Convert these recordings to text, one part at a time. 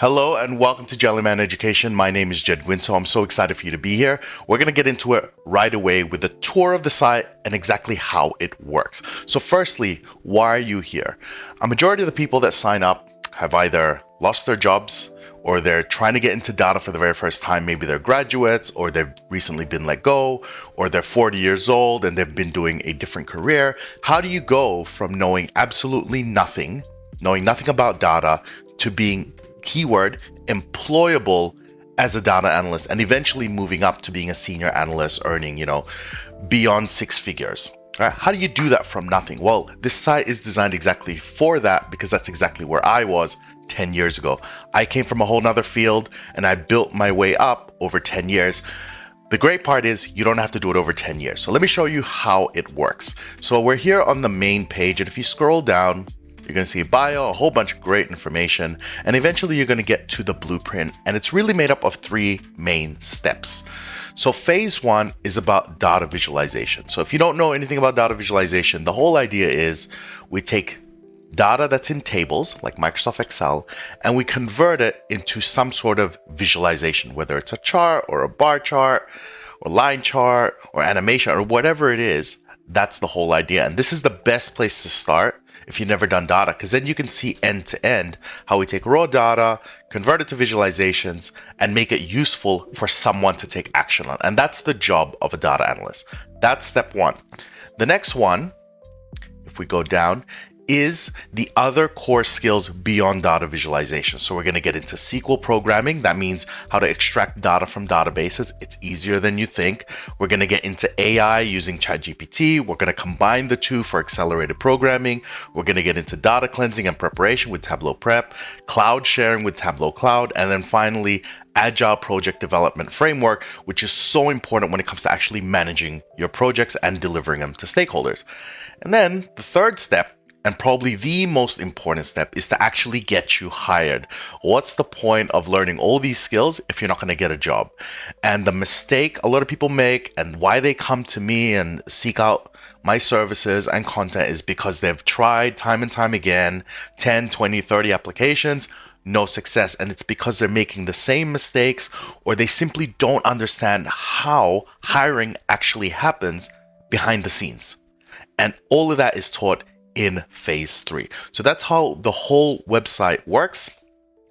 Hello and welcome to Jellyman Education. My name is Jed Winto. I'm so excited for you to be here. We're going to get into it right away with a tour of the site and exactly how it works. So firstly, why are you here? A majority of the people that sign up have either lost their jobs or they're trying to get into data for the very first time. Maybe they're graduates or they've recently been let go or they're 40 years old and they've been doing a different career. How do you go from knowing absolutely nothing, knowing nothing about data, to being keyword employable as a data analyst and eventually moving up to being a senior analyst earning, beyond six figures? Right? How do you do that from nothing? Well, this site is designed exactly for that because that's exactly where I was 10 years ago. I came from a whole nother field and I built my way up over 10 years. The great part is you don't have to do it over 10 years. So let me show you how it works. So we're here on the main page, and if you scroll down, you're going to see a bio, a whole bunch of great information, and eventually you're going to get to the blueprint, and it's really made up of three main steps. So phase one is about data visualization. So if you don't know anything about data visualization, the whole idea is we take data that's in tables like Microsoft Excel and we convert it into some sort of visualization, whether it's a chart or a bar chart or line chart or animation or whatever it is. That's the whole idea. And this is the best place to start if you've never done data, because then you can see end to end how we take raw data, convert it to visualizations, and make it useful for someone to take action on. And that's the job of a data analyst. That's step one. The next one, if we go down, is the other core skills beyond data visualization. So we're going to get into SQL programming. That means how to extract data from databases. It's easier than you think. We're going to get into AI using ChatGPT. We're going to combine the two for accelerated programming. We're going to get into data cleansing and preparation with Tableau Prep, cloud sharing with Tableau Cloud, and then finally Agile project development framework, which is so important when it comes to actually managing your projects and delivering them to stakeholders. And then the third step, and probably the most important step, is to actually get you hired. What's the point of learning all these skills if you're not going to get a job? And the mistake a lot of people make and why they come to me and seek out my services and content is because they've tried time and time again, 10, 20, 30 applications, no success. And it's because they're making the same mistakes or they simply don't understand how hiring actually happens behind the scenes. And all of that is taught in phase three. So that's how the whole website works.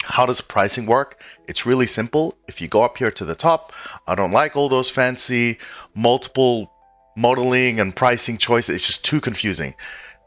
How does pricing work? It's really simple. If you go up here to the top, I don't like all those fancy multiple modeling and pricing choices. It's just too confusing.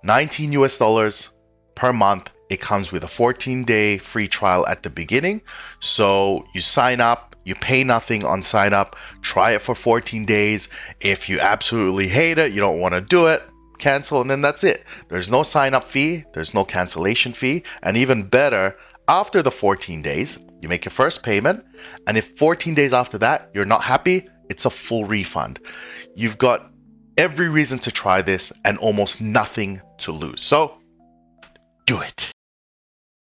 $19 US per month. It comes with a 14-day free trial at the beginning. So you sign up, you pay nothing on sign up, try it for 14 days. If you absolutely hate it, you don't want to do it, cancel, and then that's it. There's no sign-up fee, there's no cancellation fee, and even better, after the 14 days, you make your first payment, and if 14 days after that you're not happy, it's a full refund. You've got every reason to try this and almost nothing to lose. So do it.